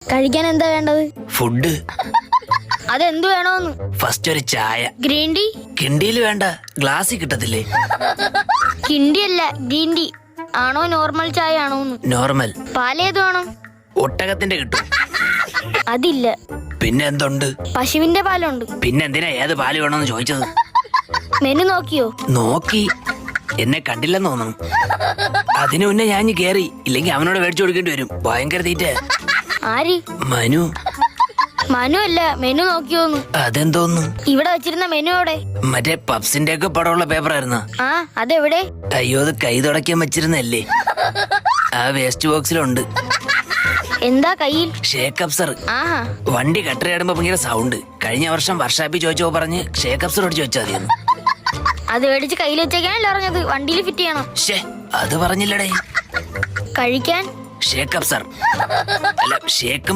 കഴിക്കാൻ എന്താ വേണ്ടത്? ഫുഡ്. അതെന്തു വേണോന്ന്? ഫസ്റ്റ് ഒരു ചായ. Green tea? കിണ്ടിയിൽ വേണ്ട, ഗ്ലാസ്സിൽ കിട്ടത്തില്ലേ? കിണ്ടി അല്ല, ഗ്രീൻ ടീ ആണോ നോർമൽ ചായ ആണോന്ന്? നോർമൽ. പാലേത് വേണം? ഒട്ടകത്തിന്റെ കിട്ടും. അതില്ല. പിന്നെ എന്തുണ്ട്? പശുവിന്റെ പാലുണ്ട്. പിന്നെ എന്തിനാ ഏത് പാല് വേണമെന്ന് ചോദിച്ചത്? മെനു നോക്കിയോ? നോക്കി. എന്നെ കണ്ടില്ലെന്ന് തോന്നുന്നു. അതിനു മുന്നേ ഞാൻ കേറി, ഇല്ലെങ്കിൽ അവനോട് മേടിച്ചു കൊടുക്കേണ്ടി വരും. ഭയങ്കര തീറ്റ. ആര്? മനു. മനു അല്ല, മെനു നോക്കിയോന്ന്. അതെന്തോന്നു? ഇവിടെ വെച്ചിരുന്ന മെനു എവിടെ? മറ്റേ പപ്സിന്റെ ഒക്കെ പടമുള്ള പേപ്പറായിരുന്ന. ആ, അതെവിടെ? അയ്യോ, അത് കൈ തുടക്കാൻ വെച്ചിരുന്നല്ലേ. ആ വേസ്റ്റ് ബോക്സിലുണ്ട്. എന്താ കയ്യിൽ? ഷേക്ക് അപ്സർ. ആഹാ. വണ്ടി കട്ടറിയാടുമ്പോ ഭയങ്കര സൗണ്ട്. കഴിഞ്ഞ വർഷം വർഷാപ്പിൽ ചോദിച്ചോ പറഞ്ഞ് ഷേക്ക് അപ്സറോട് ചോദിച്ചാൽ മതിയെന്ന്. അത് മേടിച്ച് കയ്യിൽ വെച്ചേക്കാനല്ല പറഞ്ഞത്, വണ്ടിയിൽ ഫിറ്റ് ചെയ്യണം. ഷേ, അത് പറഞ്ഞില്ലടേ. കഴിക്കാൻ ഷേക്ക് അപ്സർ അല്ല, ഷേക്കും